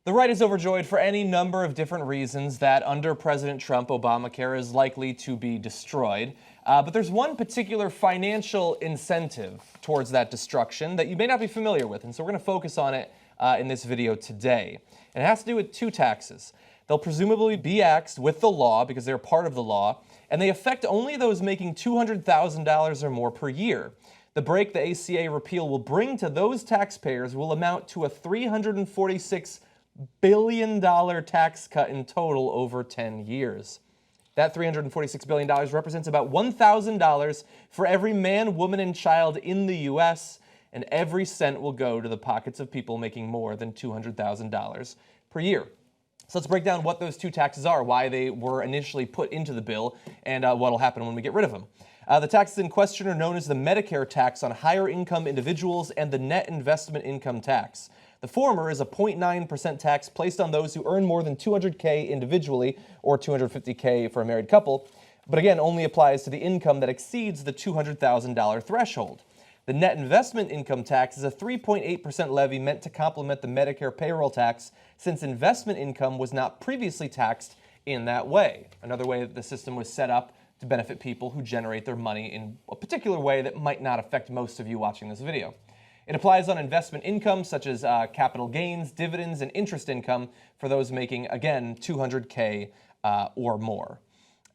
The right is overjoyed for any number of different reasons that under President Trump, Obamacare is likely to be destroyed. But there's one particular financial incentive towards that destruction that you may not be familiar with, and so we're going to focus on it in this video today. And it has to do with two taxes. They'll presumably be axed with the law because they're part of the law, and they affect only those making $200,000 or more per year. The break the ACA repeal will bring to those taxpayers will amount to a $346 billion tax cut in total over 10 years. That $346 billion represents about $1,000 for every man, woman, and child in the U.S., and every cent will go to the pockets of people making more than $200,000 per year. So let's break down what those two taxes are, why they were initially put into the bill, and what will happen when we get rid of them. The taxes in question are known as the Medicare tax on higher income individuals and the net investment income tax. The former is a 0.9% tax placed on those who earn more than $200K individually or $250K for a married couple, but again only applies to the income that exceeds the $200,000 threshold. The net investment income tax is a 3.8% levy meant to complement the Medicare payroll tax, since investment income was not previously taxed in that way. Another way that the system was set up to benefit people who generate their money in a particular way that might not affect most of you watching this video. It applies on investment income such as capital gains, dividends, and interest income for those making, again, $200K or more.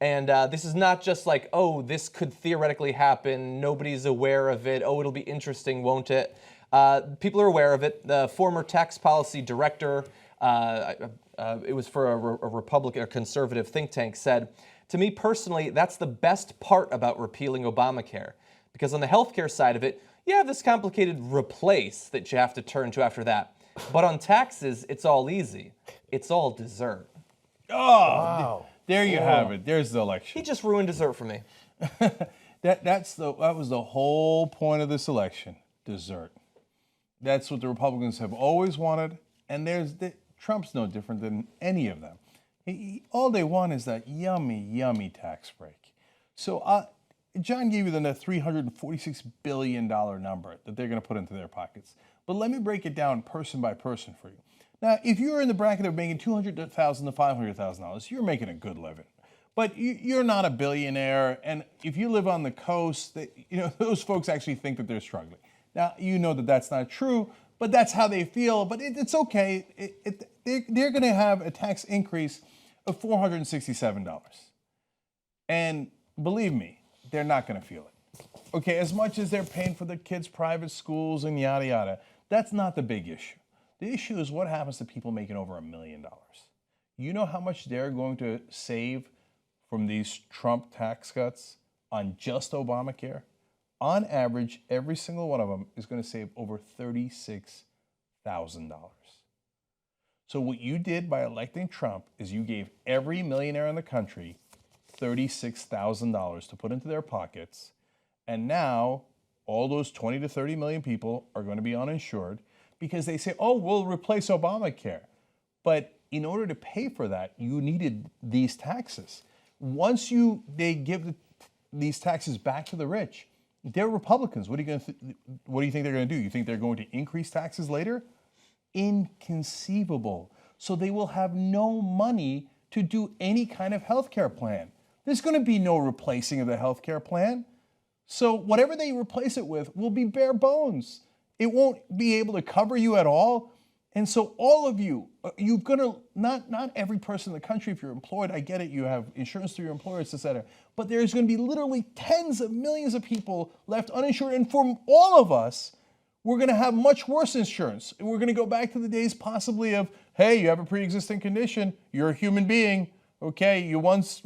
And this is not just like, oh, this could theoretically happen, nobody's aware of it, oh, it'll be interesting, won't it? People are aware of it. The former tax policy director, it was for a Republican or conservative think tank, said, "To me personally, that's the best part about repealing Obamacare. Because on the healthcare side of it, you have this complicated replace that you have to turn to after that. But on taxes, it's all easy. It's all dessert." Oh, wow. There you have it. There's the election. He just ruined dessert for me. That was the whole point of this election, dessert. That's what the Republicans have always wanted, and Trump's no different than any of them. All they want is that yummy, yummy tax break. So John gave you the $346 billion number that they're going to put into their pockets. But let me break it down person by person for you. Now, if you're in the bracket of making $200,000 to $500,000, you're making a good living. But you're not a billionaire, and if you live on the coast, those folks actually think that they're struggling. Now, you know that that's not true, but that's how they feel. But it's okay. They're going to have a tax increase of $467. And believe me, they're not going to feel it. Okay, as much as they're paying for their kids' private schools and yada, yada, that's not the big issue. The issue is what happens to people making over $1 million. You know how much they're going to save from these Trump tax cuts on just Obamacare? On average, every single one of them is going to save over $36,000. So what you did by electing Trump is you gave every millionaire in the country $36,000 to put into their pockets, and now all those 20 to 30 million people are going to be uninsured because they say, oh, we'll replace Obamacare. But in order to pay for that, you needed these taxes. Once they give these taxes back to the rich, they're Republicans. What do you think they're going to do? You think they're going to increase taxes later? Inconceivable. So they will have no money to do any kind of health care plan. There's going to be no replacing of the health care plan. So whatever they replace it with will be bare bones. It won't be able to cover you at all. And so all of you, you've got to, not every person in the country, if you're employed, I get it, you have insurance through your employers, et cetera. But there's going to be literally tens of millions of people left uninsured. And for all of us, we're going to have much worse insurance. We're going to go back to the days possibly of, hey, you have a pre-existing condition, you're a human being, okay, you once,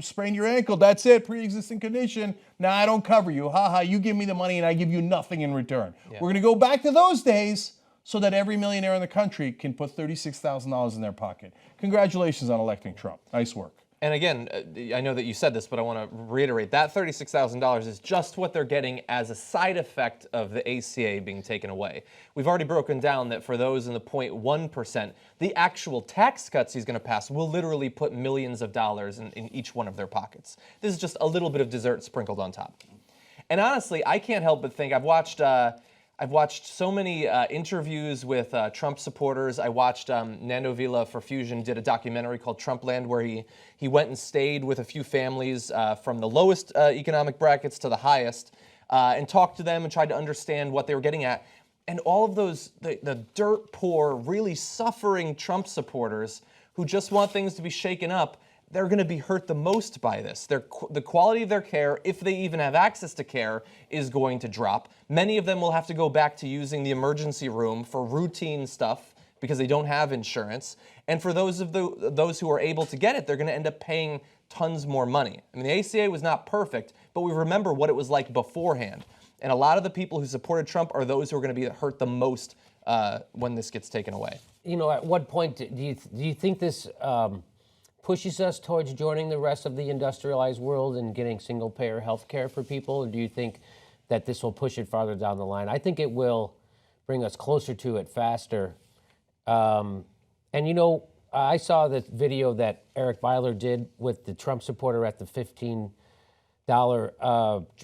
sprained your ankle, that's it, pre-existing condition, now I don't cover you, haha, you give me the money and I give you nothing in return. Yeah. We're going to go back to those days so that every millionaire in the country can put $36,000 in their pocket. Congratulations on electing Trump. Nice work. And again, I know that you said this, but I want to reiterate, that $36,000 is just what they're getting as a side effect of the ACA being taken away. We've already broken down that for those in the 0.1%, the actual tax cuts he's going to pass will literally put millions of dollars in each one of their pockets. This is just a little bit of dessert sprinkled on top. And honestly, I can't help but think, I've watched I've watched so many interviews with Trump supporters. I watched Nando Villa for Fusion did a documentary called Trumpland, where he went and stayed with a few families from the lowest economic brackets to the highest, and talked to them and tried to understand what they were getting at. And all of those, the dirt poor, really suffering Trump supporters who just want things to be shaken up, they're going to be hurt the most by this. The quality of their care, if they even have access to care, is going to drop. Many of them will have to go back to using the emergency room for routine stuff because they don't have insurance. And for those who are able to get it, they're going to end up paying tons more money. I mean, the ACA was not perfect, but we remember what it was like beforehand. And a lot of the people who supported Trump are those who are going to be hurt the most when this gets taken away. You know, at what point do you think this pushes us towards joining the rest of the industrialized world and getting single-payer health care for people? Or do you think that this will push it farther down the line? I think it will bring us closer to it faster. And, you know, I saw the video that Eric Weiler did with the Trump supporter at the $15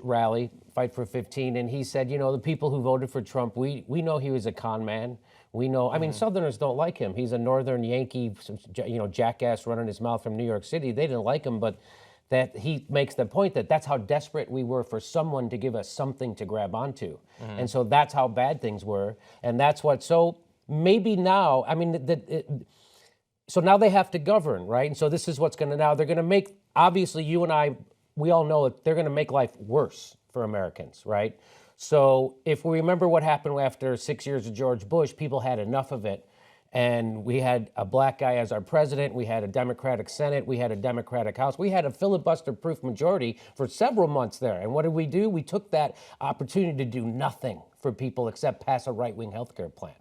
rally, Fight for 15, and he said, you know, the people who voted for Trump, we know he was a con man. We know, I mean, Southerners don't like him. He's a Northern Yankee, you know, jackass running his mouth from New York City. They didn't like him, but that he makes the point that that's how desperate we were for someone to give us something to grab onto. And so that's how bad things were. And that's what, so maybe now, I mean, so now they have to govern, right? And so this is what's going to, now they're going to make, obviously you and I, we all know that they're going to make life worse for Americans, right? So if we remember what happened after 6 years of George Bush, people had enough of it. And we had a black guy as our president. We had a Democratic Senate. We had a Democratic House. We had a filibuster-proof majority for several months there. And what did? We took that opportunity to do nothing for people except pass a right-wing healthcare plan.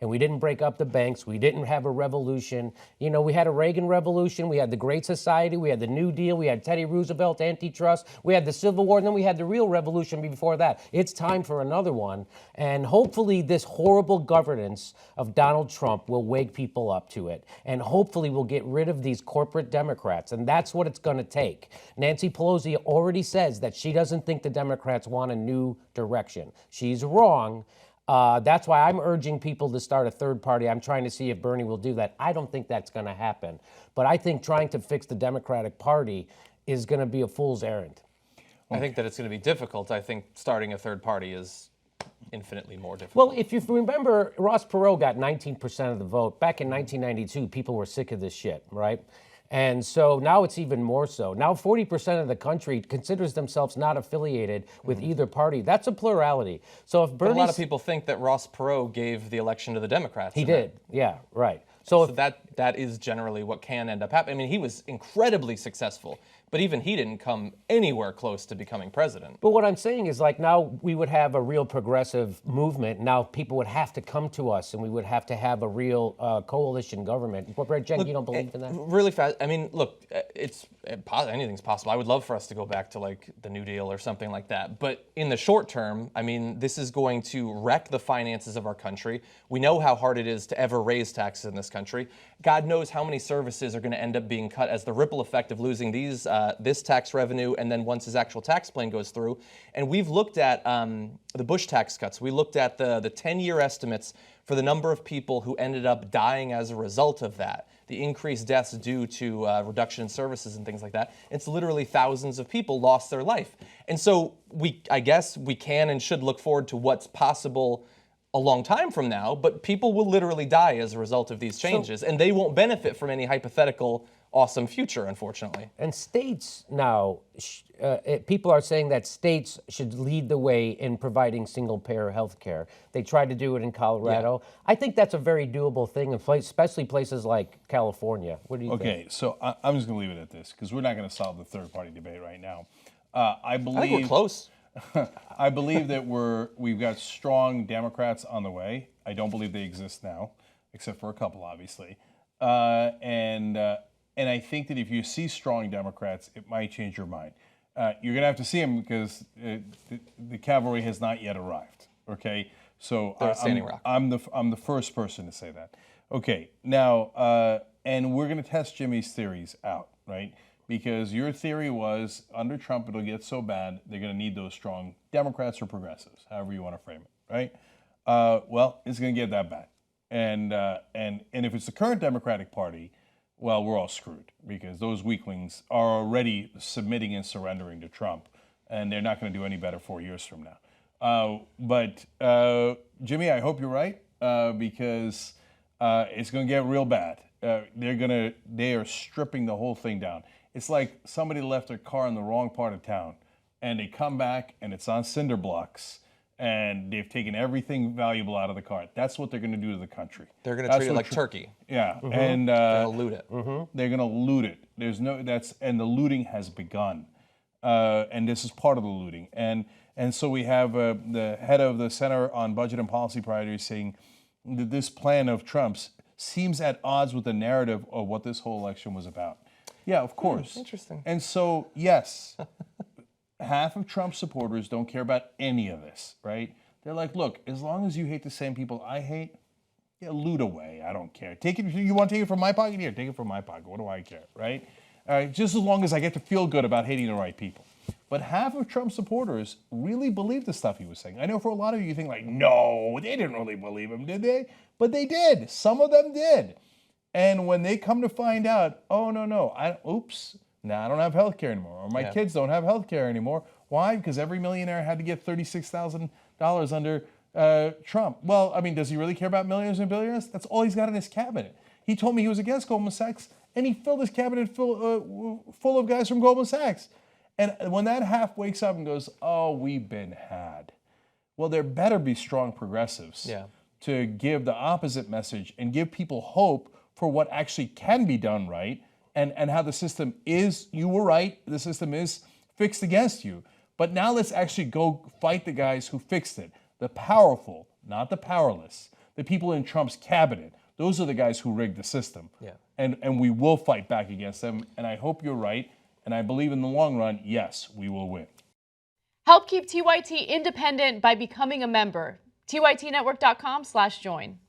And we didn't break up the banks. We didn't have a revolution. You know, we had a Reagan revolution. We had the Great Society. We had the New Deal. We had Teddy Roosevelt antitrust. We had the Civil War. And then we had the real revolution before that. It's time for another one. And hopefully this horrible governance of Donald Trump will wake people up to it. And hopefully we'll get rid of these corporate Democrats. And that's what it's going to take. Nancy Pelosi already says that she doesn't think the Democrats want a new direction. She's wrong. That's why I'm urging people to start a third party. I'm trying to see if Bernie will do that. I don't think that's going to happen. But I think trying to fix the Democratic Party is going to be a fool's errand. I think that it's going to be difficult. I think starting a third party is infinitely more difficult. Well, if you remember, Ross Perot got 19% of the vote. Back in 1992, people were sick of this shit, right? And so now it's even more so. Now 40% of the country considers themselves not affiliated with either party. That's a plurality. So if Bernie, a lot of people think that Ross Perot gave the election to the Democrats. He did, yeah, right. So that is generally what can end up happening. I mean, he was incredibly successful, but even he didn't come anywhere close to becoming president. But what I'm saying is, like, now we would have a real progressive movement. Now people would have to come to us, and we would have to have a real coalition government. What, Jen, you don't believe in that? Really fast. I mean, look, anything's possible. I would love for us to go back to like the New Deal or something like that. But in the short term, I mean, this is going to wreck the finances of our country. We know how hard it is to ever raise taxes in this country. God knows how many services are going to end up being cut as the ripple effect of losing this tax revenue, and then once his actual tax plan goes through. And we've looked at the Bush tax cuts. We looked at the 10-year estimates for the number of people who ended up dying as a result of that, the increased deaths due to reduction in services and things like that. It's literally thousands of people lost their life. And so I guess we can and should look forward to what's possible a long time from now, but people will literally die as a result of these changes, and they won't benefit from any hypothetical awesome future, unfortunately. And states now, people are saying that states should lead the way in providing single-payer health care. They tried to do it in Colorado. Yeah. I think that's a very doable thing, especially places like California. What do you think? Okay, so I'm just going to leave it at this, because we're not going to solve the third-party debate right now. I think we're close. I believe that we've got strong Democrats on the way. I don't believe they exist now, except for a couple, obviously. And I think that if you see strong Democrats, it might change your mind. You're going to have to see them because the cavalry has not yet arrived. Okay, so I'm the first person to say that. Okay, now and we're going to test Jimmy's theories out, right? Because your theory was under Trump it'll get so bad they're going to need those strong Democrats or progressives, however you want to frame it, right? well, it's going to get that bad. And if it's the current Democratic Party, well, we're all screwed because those weaklings are already submitting and surrendering to Trump, and they're not going to do any better 4 years from now. But Jimmy, I hope you're right because it's going to get real bad. They are stripping the whole thing down. It's like somebody left their car in the wrong part of town, and they come back and it's on cinder blocks. And they've taken everything valuable out of the car. That's what they're going to do to the country. They're going to treat it like Turkey. Yeah, and They're going to loot it. they're going to loot it. And the looting has begun, and this is part of the looting. And so we have the head of the Center on Budget and Policy Priorities saying that this plan of Trump's seems at odds with the narrative of what this whole election was about. Yeah, of course. Interesting. And so yes. Half of Trump supporters don't care about any of this, right? They're like, look, as long as you hate the same people I hate, yeah, loot away. I don't care. Take it. You want to take it from my pocket? Here, take it from my pocket. What do I care, right? Just as long as I get to feel good about hating the right people. But half of Trump supporters really believe the stuff he was saying. I know for a lot of you think like, no, they didn't really believe him, did they? But they did. Some of them did. And when they come to find out, oh, no, now I don't have health care anymore, or my kids don't have health care anymore. Why? Because every millionaire had to get $36,000 under Trump. Well, I mean, does he really care about millionaires and billionaires? That's all he's got in his cabinet. He told me he was against Goldman Sachs, and he filled his cabinet full of guys from Goldman Sachs. And when that half wakes up and goes, oh, we've been had. Well, there better be strong progressives to give the opposite message and give people hope for what actually can be done right. And how the system is, you were right, the system is fixed against you. But now let's actually go fight the guys who fixed it. The powerful, not the powerless. The people in Trump's cabinet. Those are the guys who rigged the system. Yeah. And we will fight back against them. And I hope you're right. And I believe in the long run, yes, we will win. Help keep TYT independent by becoming a member. TYTnetwork.com/join.